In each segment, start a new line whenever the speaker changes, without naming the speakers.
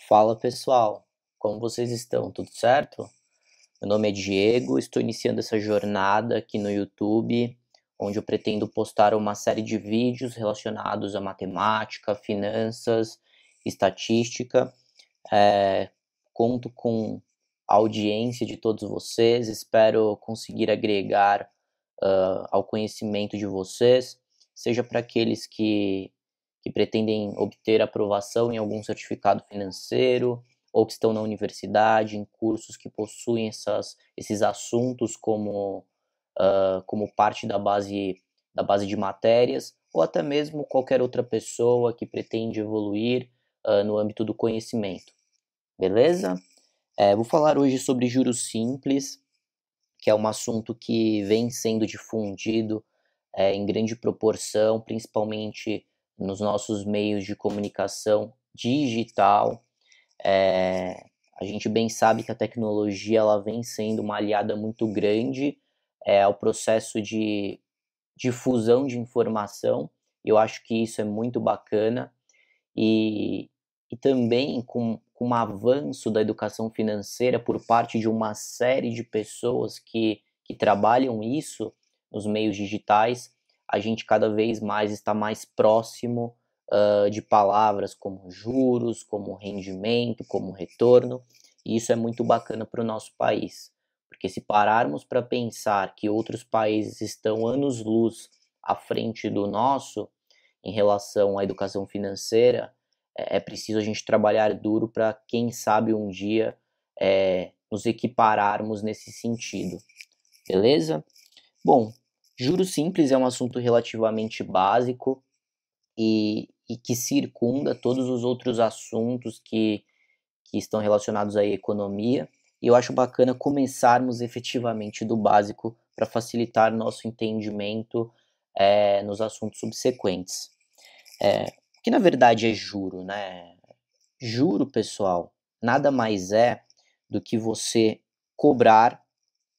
Fala pessoal, como vocês estão? Tudo certo? Meu nome é Diego, estou iniciando essa jornada aqui no YouTube, onde eu pretendo postar uma série de vídeos relacionados a matemática, finanças, estatística. Conto com a audiência de todos vocês, espero conseguir agregar ao conhecimento de vocês, seja para aqueles que pretendem obter aprovação em algum certificado financeiro, ou que estão na universidade, em cursos que possuem esses assuntos como parte da base de matérias, ou até mesmo qualquer outra pessoa que pretende evoluir no âmbito do conhecimento. Beleza? Vou falar hoje sobre juros simples, que é um assunto que vem sendo difundido em grande proporção, principalmente nos nossos meios de comunicação digital. A gente bem sabe que a tecnologia ela vem sendo uma aliada muito grande ao processo de difusão de informação. Eu acho que isso é muito bacana e, e também com um avanço da educação financeira por parte de uma série de pessoas que trabalham isso nos meios digitais, a gente cada vez mais está mais próximo de palavras como juros, como rendimento, como retorno, e isso é muito bacana para o nosso país, porque se pararmos para pensar que outros países estão anos-luz à frente do nosso em relação à educação financeira, é preciso a gente trabalhar duro para, quem sabe, um dia nos equipararmos nesse sentido. Beleza? Bom, juros simples é um assunto relativamente básico e que circunda todos os outros assuntos que estão relacionados à economia. E eu acho bacana começarmos efetivamente do básico para facilitar nosso entendimento nos assuntos subsequentes. Que na verdade é juro, né? Juro, pessoal, nada mais é do que você cobrar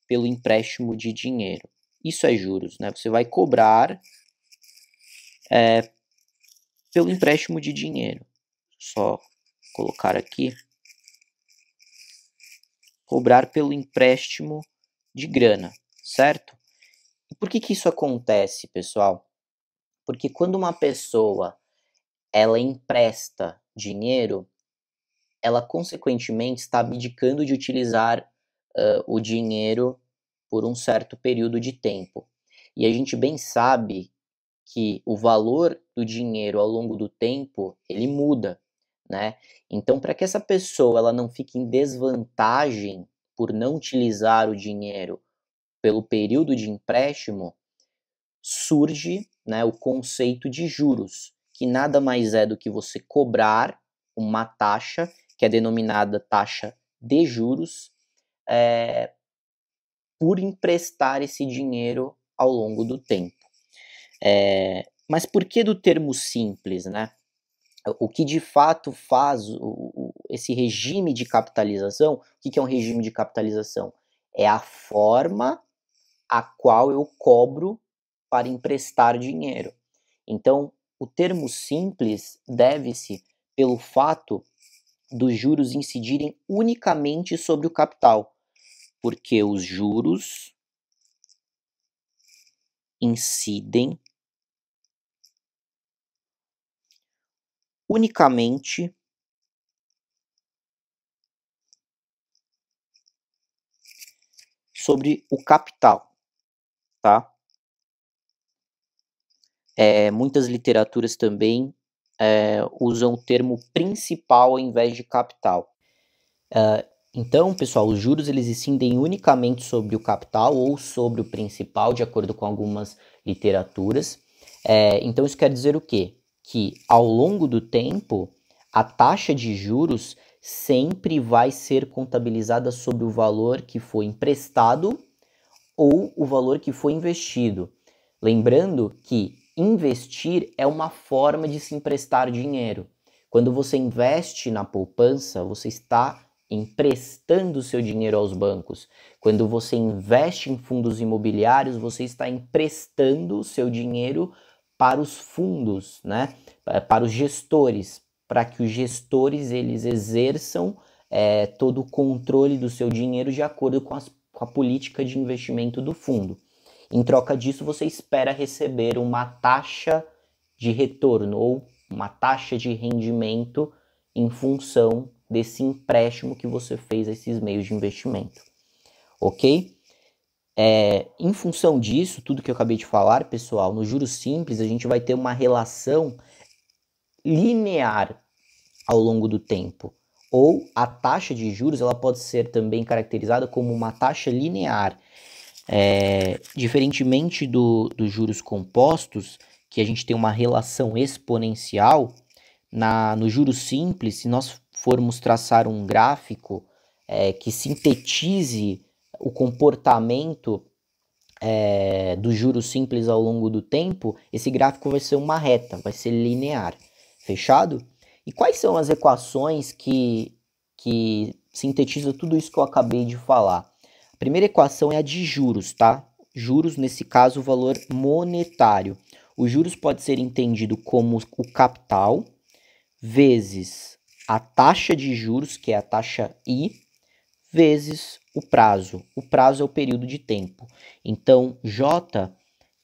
pelo empréstimo de dinheiro. Isso é juros, né? Você vai cobrar pelo empréstimo de dinheiro. Só colocar aqui. Cobrar pelo empréstimo de grana, certo? E por que isso acontece, pessoal? Porque quando uma pessoa ela empresta dinheiro, ela consequentemente está abdicando de utilizar o dinheiro por um certo período de tempo. E a gente bem sabe que o valor do dinheiro ao longo do tempo ele muda, né? Então, para que essa pessoa ela não fique em desvantagem por não utilizar o dinheiro pelo período de empréstimo, surge, né, o conceito de juros, que nada mais é do que você cobrar uma taxa, que é denominada taxa de juros, por emprestar esse dinheiro ao longo do tempo. Mas por que do termo simples, né? O que de fato faz esse regime de capitalização, o que é um regime de capitalização? É a forma a qual eu cobro para emprestar dinheiro. Então, o termo simples deve-se pelo fato dos juros incidirem unicamente sobre o capital, porque os juros incidem unicamente sobre o capital, tá? Muitas literaturas também usam o termo principal ao invés de capital. Então, pessoal, os juros eles incidem unicamente sobre o capital ou sobre o principal, de acordo com algumas literaturas. Então, isso quer dizer o quê? Que ao longo do tempo, a taxa de juros sempre vai ser contabilizada sobre o valor que foi emprestado ou o valor que foi investido. Lembrando que investir é uma forma de se emprestar dinheiro. Quando você investe na poupança, você está emprestando seu dinheiro aos bancos. Quando você investe em fundos imobiliários, você está emprestando seu dinheiro para os fundos, né? Para os gestores. para que os gestores eles exerçam todo o controle do seu dinheiro de acordo com a política de investimento do fundo. Em troca disso, você espera receber uma taxa de retorno ou uma taxa de rendimento em função desse empréstimo que você fez a esses meios de investimento. Ok? Em função disso, tudo que eu acabei de falar, pessoal, no juros simples a gente vai ter uma relação linear ao longo do tempo. Ou a taxa de juros ela pode ser também caracterizada como uma taxa linear. Diferentemente dos juros compostos, que a gente tem uma relação exponencial, no juros simples, se nós formos traçar um gráfico que sintetize o comportamento dos juros simples ao longo do tempo, esse gráfico vai ser uma reta, vai ser linear. Fechado? E quais são as equações que sintetizam tudo isso que eu acabei de falar? A primeira equação é a de juros, tá? Juros, nesse caso, o valor monetário. O juros pode ser entendido como o capital vezes a taxa de juros, que é a taxa I, vezes o prazo. O prazo é o período de tempo. Então, J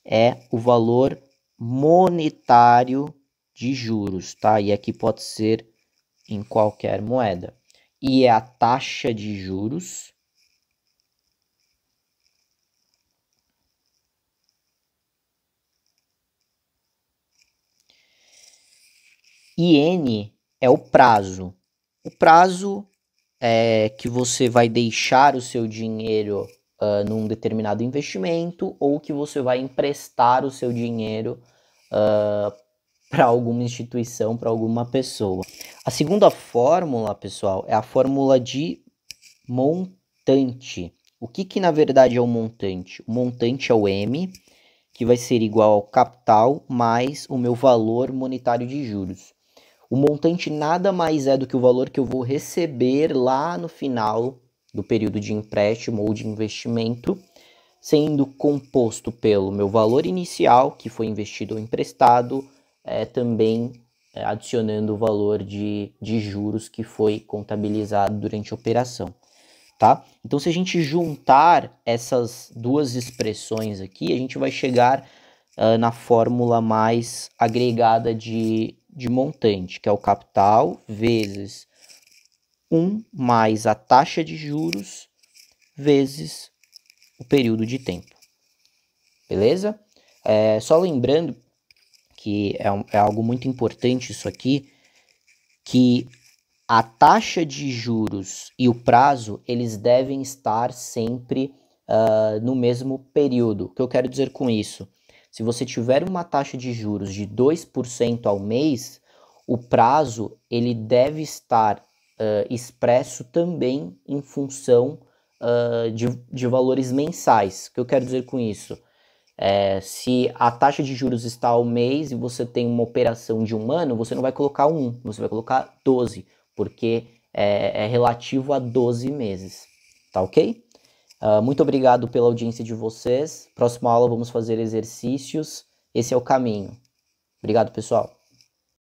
é o valor monetário de juros, tá? E aqui pode ser em qualquer moeda. E é a taxa de juros e N é o prazo. O prazo é que você vai deixar o seu dinheiro num determinado investimento ou que você vai emprestar o seu dinheiro para alguma instituição, para alguma pessoa. A segunda fórmula, pessoal, é a fórmula de montante. O que na verdade é o montante? O montante é o M, que vai ser igual ao capital mais o meu valor monetário de juros. O montante nada mais é do que o valor que eu vou receber lá no final do período de empréstimo ou de investimento, sendo composto pelo meu valor inicial, que foi investido ou emprestado, também adicionando o valor de juros que foi contabilizado durante a operação. Tá? Então, se a gente juntar essas duas expressões aqui, a gente vai chegar na fórmula mais agregada de montante, que é o capital vezes 1 mais a taxa de juros vezes o período de tempo. Beleza? Só lembrando que é algo muito importante isso aqui, que a taxa de juros e o prazo, eles devem estar sempre no mesmo período. O que eu quero dizer com isso? Se você tiver uma taxa de juros de 2% ao mês, o prazo ele deve estar expresso também em função de valores mensais. O que eu quero dizer com isso? Se a taxa de juros está ao mês e você tem uma operação de 1 ano, você não vai colocar 1, você vai colocar 12, porque é relativo a 12 meses. Tá ok? Muito obrigado pela audiência de vocês. Próxima aula vamos fazer exercícios. Esse é o caminho. Obrigado, pessoal.